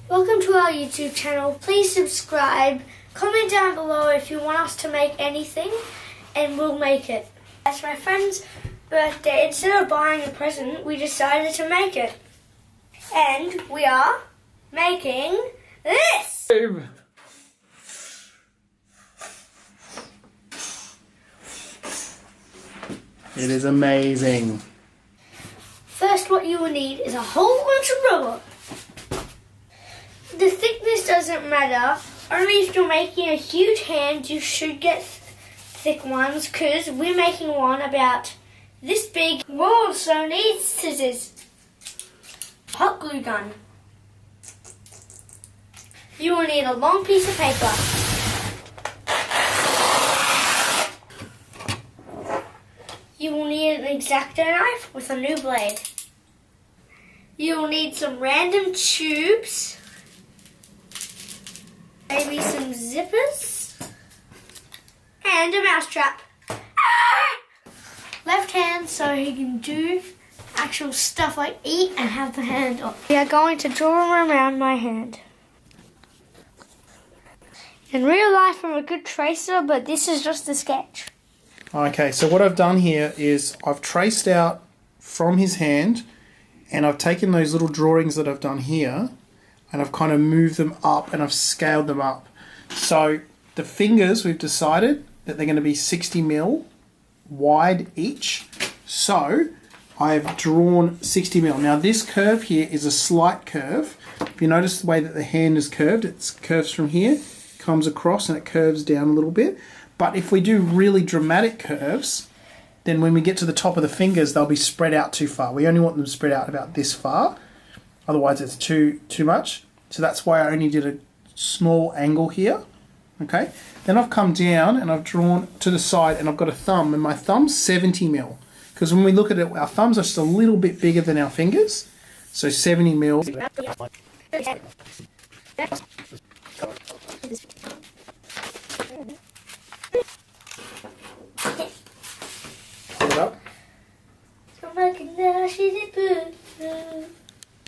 Welcome to our YouTube channel. Please subscribe. Comment down below if you want us to make anything and we'll make it. It's my friend's birthday. Instead of buying a present, we decided to make it. And we are making this! It is amazing. First, what you will need is a whole bunch of rubber. The thickness doesn't matter. Only if you're making a huge hand, you should get thick ones, because we're making one about this big. We also need scissors, hot glue gun. You will need a long piece of paper. You will need an X-Acto knife with a new blade. You will need some random tubes, maybe some zippers, and a mousetrap. Left hand so he can do actual stuff like eat and have the hand off. We are going to draw around my hand. In real life I'm a good tracer, but this is just a sketch. Okay, so what I've done here is I've traced out from his hand, and I've taken those little drawings that I've done here and I've kind of moved them up and I've scaled them up. So the fingers, we've decided that they're going to be 60mm wide each. So I've drawn 60mm. Now this curve here is a slight curve. If you notice the way that the hand is curved, it curves from here, comes across and it curves down a little bit. But if we do really dramatic curves, then when we get to the top of the fingers, they'll be spread out too far. We only want them spread out about this far. Otherwise it's too much. So that's why I only did a small angle here. Okay. Then I've come down and I've drawn to the side and I've got a thumb, and my thumb's 70mm. Because when we look at it, our thumbs are just a little bit bigger than our fingers. So 70mm. Hold it up.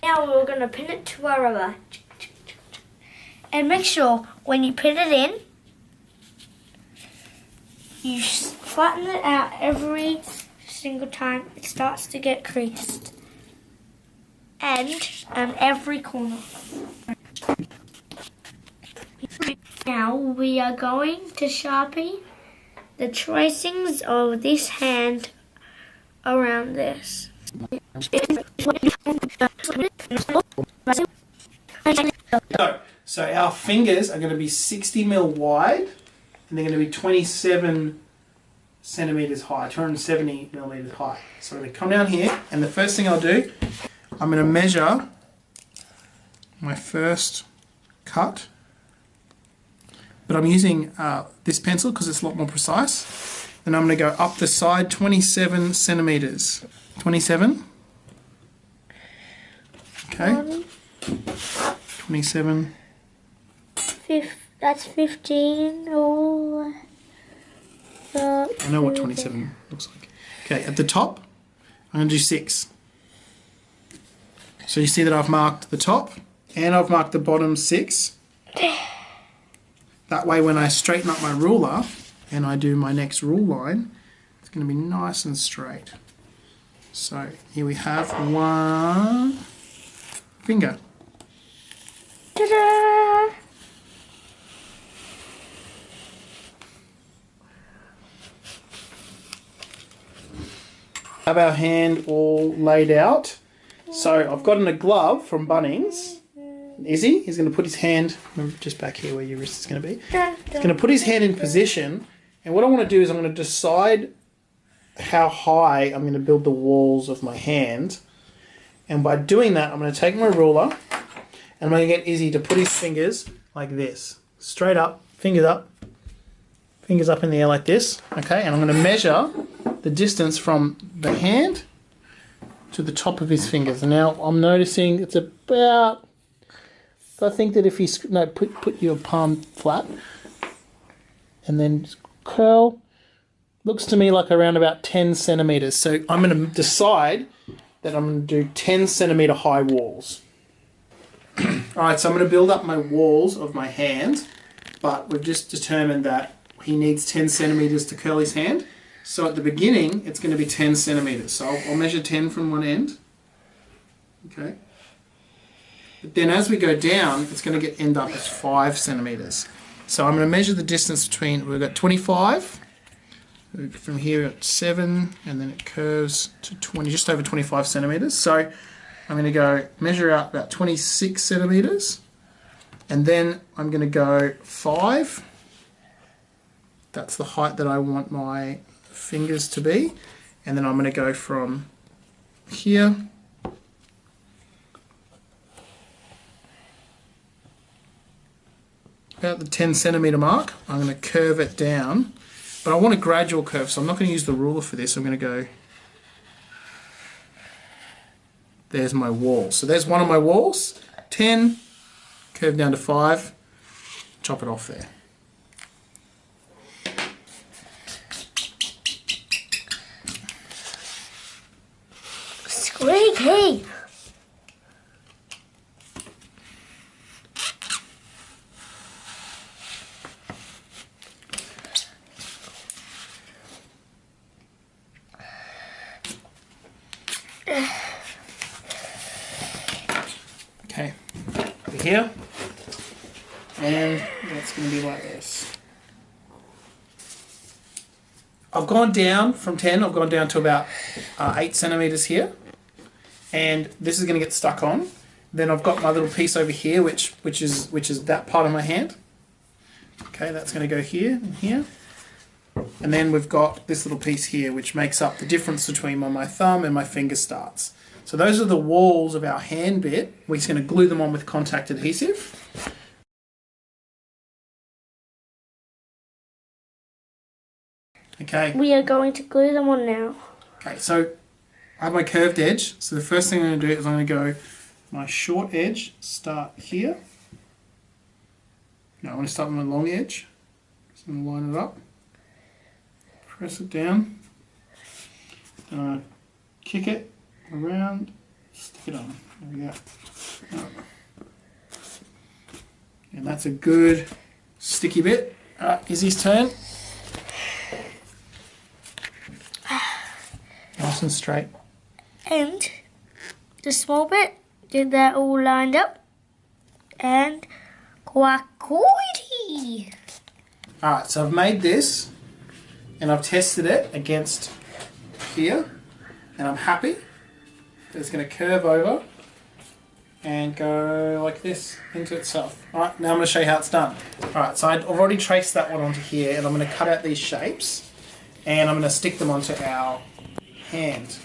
Now we're going to pin it to our rubber. And make sure when you pin it in, you flatten it out every single time it starts to get creased. And every corner. Now we are going to Sharpie the tracings of this hand around this. So our fingers are going to be 60mm wide, and they're going to be 27 centimeters high, 270mm high. So I'm going to come down here, and the first thing I'll do, I'm going to measure my first cut. But I'm using this pencil because it's a lot more precise. And I'm going to go up the side 27 centimeters. 27. Okay. 27. That's 15. Oh, I know what 27 looks like. Okay, at the top, I'm going to do 6. So you see that I've marked the top and I've marked the bottom 6. That way when I straighten up my ruler and I do my next rule line, it's going to be nice and straight. So here we have one finger. ta-da! Have our hand all laid out. So I've gotten a glove from Bunnings. Izzy, he's going to put his hand just back here where your wrist is going to be. He's going to put his hand in position, and what I want to do is I'm going to decide how high I'm going to build the walls of my hand, and by doing that I'm going to take my ruler and I'm going to get Izzy to put his fingers like this, straight up, fingers up in the air like this, okay, and I'm going to measure the distance from the hand to the top of his fingers. And now I'm noticing it's about, I think that if you put your palm flat and then curl, looks to me like around about 10 centimeters. So I'm going to decide that I'm going to do 10 centimeter high walls. Alright, so I'm going to build up my walls of my hand, but we've just determined that he needs 10 centimetres to curl his hand. So at the beginning, it's going to be 10 centimetres. So I'll measure 10 from one end. Okay. But then as we go down, it's going to end up as 5 centimetres. So I'm going to measure the distance between, we've got 25. From here at 7, and then it curves to 20, just over 25 centimetres. So I'm going to go measure out about 26 centimetres, and then I'm going to go 5. That's the height that I want my fingers to be, and then I'm going to go from here about the 10 centimetre mark. I'm going to curve it down. But I want a gradual curve, so I'm not going to use the ruler for this. I'm going to go... There's my wall. So there's one of my walls. 10, curve down to 5, chop it off there. Squeaky! Okay, over here, and that's going to be like this. I've gone down from 10, I've gone down to about 8 centimetres here, and this is going to get stuck on. Then I've got my little piece over here, which is that part of my hand. Okay, that's going to go here and here. And then we've got this little piece here, which makes up the difference between where my thumb and my finger starts. So those are the walls of our hand bit. We're just going to glue them on with contact adhesive. Okay. We are going to glue them on now. Okay, so I have my curved edge. So the first thing I'm going to do is I'm going to go my short edge, start here. Now I want to start with my long edge. So I'm going to line it up. Press it down. Then I kick it around, stick it on. There we go. And that's a good sticky bit. Alright, Izzy's turn. Nice and straight. And the small bit, get that all lined up. And quackoity! Alright, so I've made this and I've tested it against here, and I'm happy. It's going to curve over and go like this into itself. Alright, now I'm going to show you how it's done. Alright, so I've already traced that one onto here, and I'm going to cut out these shapes and I'm going to stick them onto our hand.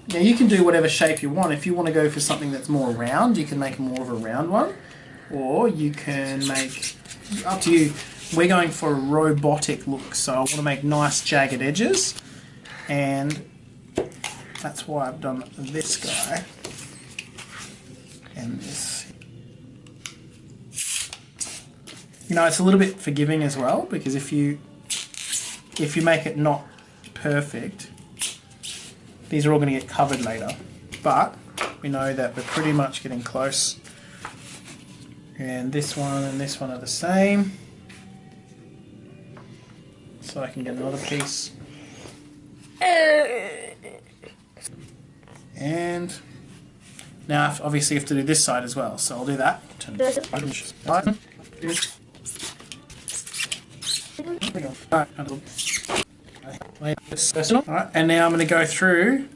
Now you can do whatever shape you want. If you want to go for something that's more round, you can make more of a round one, or you can make, up to you. We're going for a robotic look, so I want to make nice jagged edges, and that's why I've done this guy and this. You know, it's a little bit forgiving as well, because if you make it not perfect, these are all going to get covered later, but we know that we're pretty much getting close. And this one and this one are the same. So I can get another piece. And now obviously you have to do this side as well, so I'll do that. Alright, and now I'm going to go through.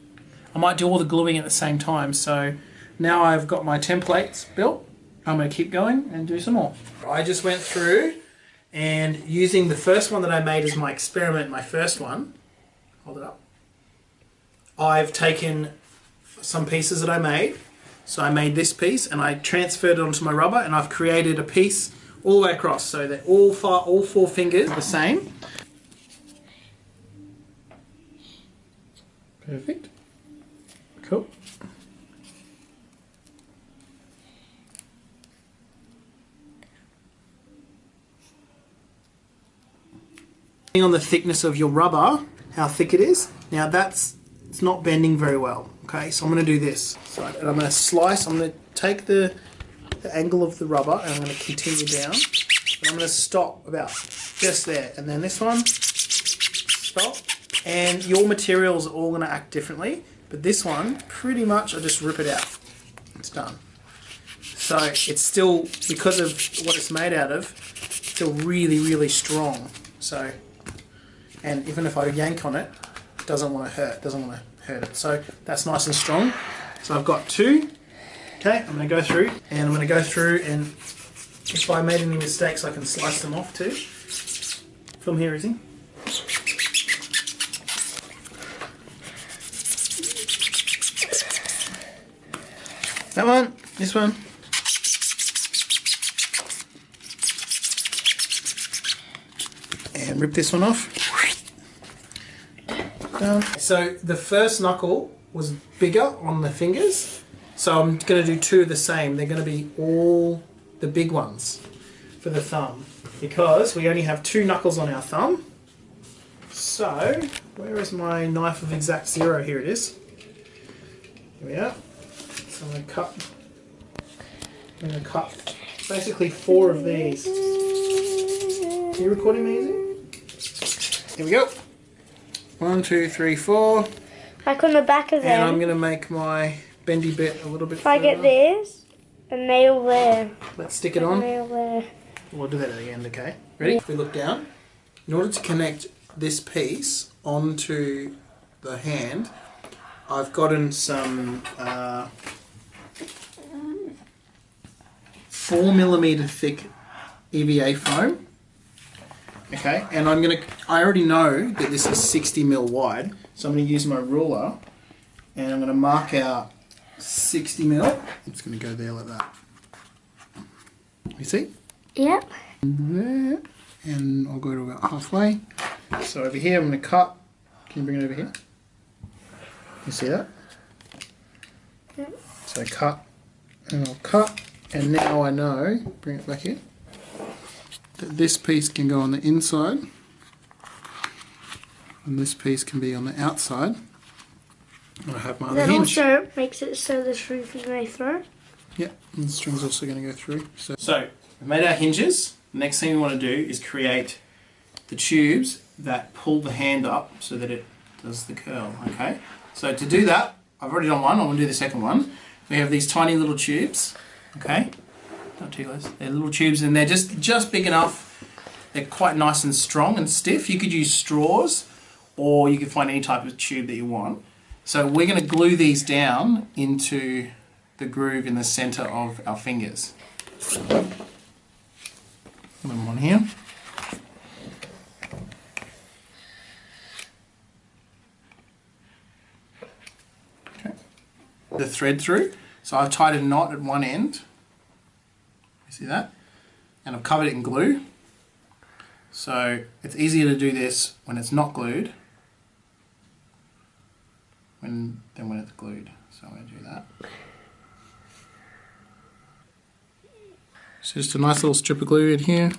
I might do all the gluing at the same time, so now I've got my templates built. I'm going to keep going and do some more. I just went through and using the first one that I made as my experiment, my first one, hold it up, I've taken some pieces that I made. So I made this piece and I transferred it onto my rubber, and I've created a piece all the way across so that all four fingers are the same. Perfect. Cool. On the thickness of your rubber, how thick it is. Now it's not bending very well. Okay, so I'm going to do this. So, and I'm going to slice, I'm going to take the angle of the rubber and I'm going to continue down. And I'm going to stop about just there. And then this one, stop. And your materials are all going to act differently. But this one, pretty much, I just rip it out. It's done. So it's still, because of what it's made out of, still really, really strong. So, and even if I yank on it, it doesn't want to hurt, it. So that's nice and strong. So I've got two. Okay, I'm going to go through, and I'm going to go through, and if I made any mistakes, I can slice them off too. Film here, Izzy. That one, this one. And rip this one off. Done. So the first knuckle was bigger on the fingers, so I'm going to do two of the same. They're going to be all the big ones for the thumb, because we only have two knuckles on our thumb. So where is my knife of exact zero? Here it is. Here we are. So I'm going to cut basically 4 of these. Are you recording me, Izzy? Here we go. 1, 2, 3, 4. Like on the back of them. And I'm going to make my bendy bit a little bit If I get this, a nail there. Let's stick it on. A nail there. We'll do that at the end, okay? Ready? If we look down, in order to connect this piece onto the hand, I've gotten some 4mm thick EVA foam. Okay, and I already know that this is 60mm wide, so I'm going to use my ruler and I'm going to mark out 60mm. I'm just going to go there like that. You see? Yep. There, and I'll go to about halfway. So over here I'm going to cut. Can you bring it over here? You see that? Yep. So cut, and I'll cut, and now I know, bring it back here, that this piece can go on the inside and this piece can be on the outside. And I have my other That hinge. also makes it so the string can go through. Yep, and the string's also going to go through. So we've made our hinges. The next thing we want to do is create the tubes that pull the hand up so that it does the curl. Okay, so to do that, I've already done one, I want to do the second one. We have these tiny little tubes, okay? Not too close. They're little tubes and they're just big enough. They're quite nice and strong and stiff. You could use straws or you could find any type of tube that you want. So we're going to glue these down into the groove in the center of our fingers. Put them on here. Okay. The thread through. So I've tied a knot at one end. You see that? And I've covered it in glue. So it's easier to do this when it's not glued than when it's glued. So I'm going to do that. So just a nice little strip of glue in here.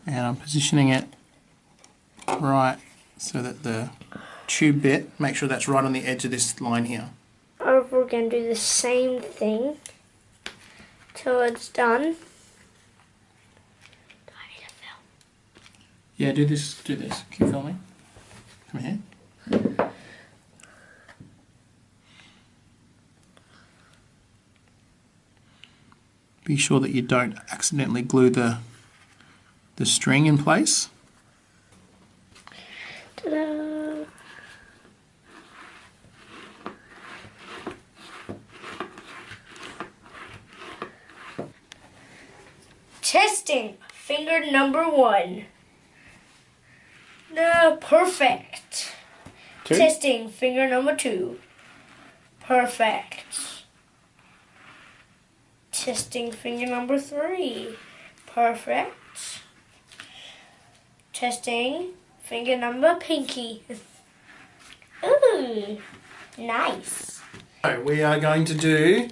And I'm positioning it right so that the tube bit, make sure that's right on the edge of this line here. We're going to do the same thing till it's done. Do I need to film? Yeah, do this. Keep filming. Come here. Be sure that you don't accidentally glue the string in place. Ta-da! Testing finger number 1. No, perfect. 2. Testing finger number 2. Perfect. Testing finger number 3. Perfect. Testing finger number pinky. Ooh, nice. So we are going to do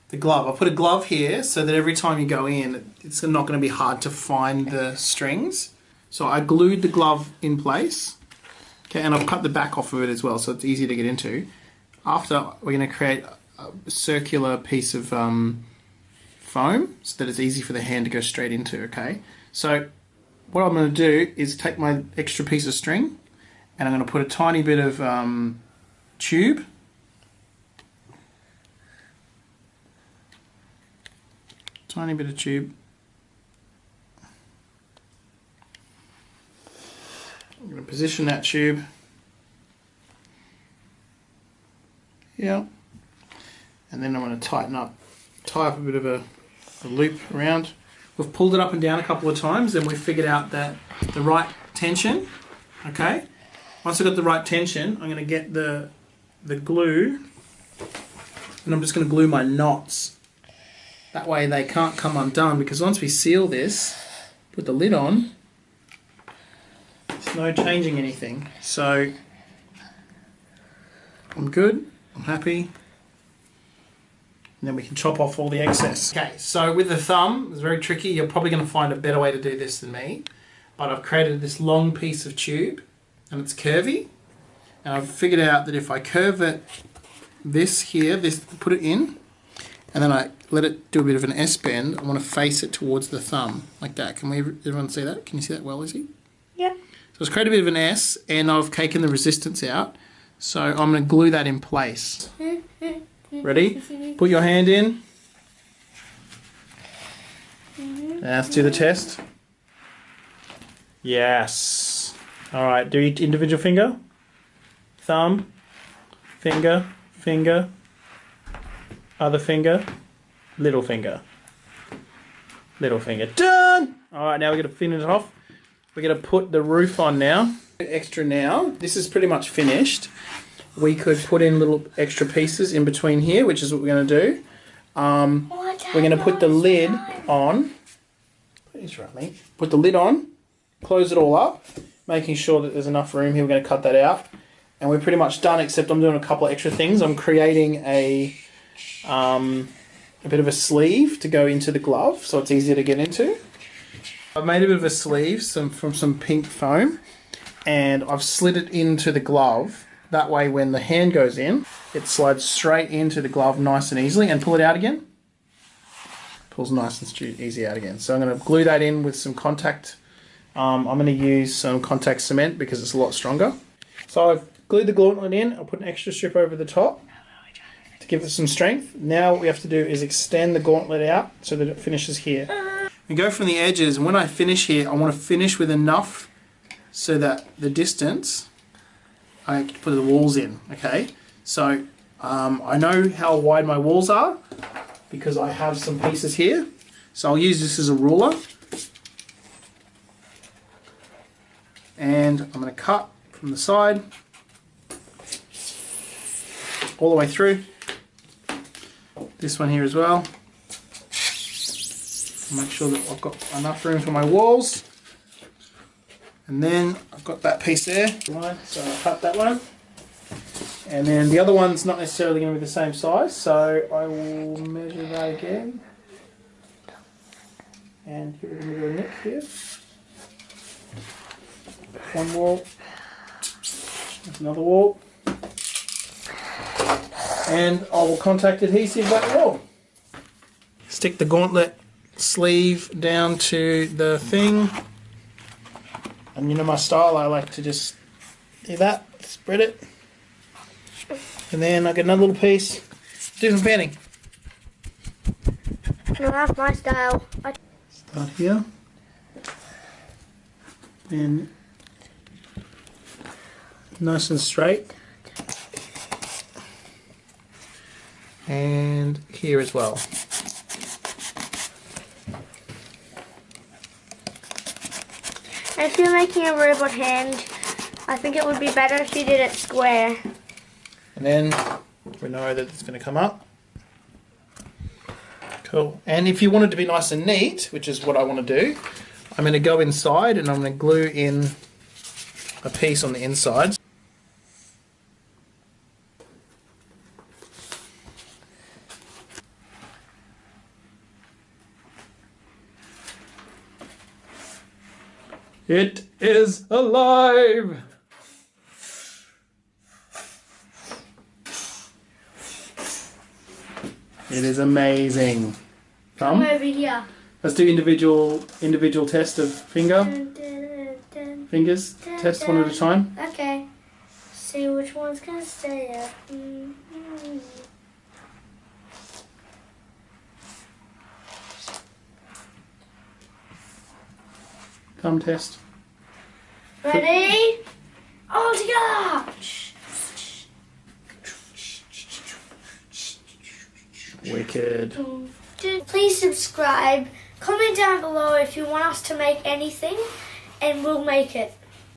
the glove. I put a glove here so that every time you go in, it's not going to be hard to find the strings. So I glued the glove in place. Okay, and I've cut the back off of it as well, so it's easy to get into. After, we're going to create a circular piece of foam so that it's easy for the hand to go straight into, okay? So what I'm going to do is take my extra piece of string and I'm going to put a tiny bit of tube. Tiny bit of tube. I'm going to position that tube. Yeah. And then I'm going to tie up a bit of a loop around. We've pulled it up and down a couple of times and we've figured out that the right tension, okay? Once I've got the right tension, I'm going to get the glue and I'm just going to glue my knots. That way they can't come undone, because once we seal this, put the lid on, there's no changing anything. So I'm good, I'm happy. And then we can chop off all the excess. Okay, so with the thumb, it's very tricky. You're probably going to find a better way to do this than me. But I've created this long piece of tube and it's curvy. And I've figured out that if I curve it this here, put it in, and then I let it do a bit of an S bend, I want to face it towards the thumb, like that. Can everyone see that? Can you see that well, Izzy? Yeah. So it's created a bit of an S and I've taken the resistance out. So I'm going to glue that in place. Ready? Put your hand in. Now let's do the test. Yes. Alright, do each individual finger. Thumb. Finger. Finger. Other finger. Little finger. Little finger. Done! Alright, now we're going to finish it off. We're going to put the roof on now. Extra now. This is pretty much finished. We could put in little extra pieces in between here, which is what we're going to do. We're going to put the lid on. Please wrap me. Put the lid on, close it all up, making sure that there's enough room here. We're going to cut that out. And we're pretty much done, except I'm doing a couple of extra things. I'm creating a bit of a sleeve to go into the glove, so it's easier to get into. I've made a bit of a sleeve from some pink foam, and I've slid it into the glove. That way when the hand goes in, it slides straight into the glove nice and easily. And pull it out again. Pulls nice and easy out again. So I'm going to glue that in with some contact. I'm going to use some contact cement because it's a lot stronger. So I've glued the gauntlet in. I'll put an extra strip over the top to give it some strength. Now what we have to do is extend the gauntlet out so that it finishes here. We go from the edges, and when I finish here, I want to finish with enough so that the distance, I have to put the walls in, okay? So I know how wide my walls are because I have some pieces here. So I'll use this as a ruler. And I'm going to cut from the side all the way through. This one here as well. Make sure that I've got enough room for my walls. And then I've got that piece there, so I'll cut that one. And then the other one's not necessarily going to be the same size, so I will measure that again. And give it a little nick here. One wall. There's another wall. And I will contact adhesive that wall. Stick the gauntlet sleeve down to the thing. And you know my style, I like to just do that, spread it. And then I get another little piece. Do some panning. No, that's my style. Start here. And nice and straight. And here as well. If you're making a robot hand, I think it would be better if you did it square. And then we know that it's going to come up. Cool. And if you want it to be nice and neat, which is what I want to do, I'm going to go inside and I'm going to glue in a piece on the inside. It is alive! It is amazing. Come Come. over here. Let's do individual test of fingers. Test one at a time. Okay. See which one's gonna stay up. Come test. Ready? All together! Wicked. Please subscribe. Comment down below if you want us to make anything, and we'll make it.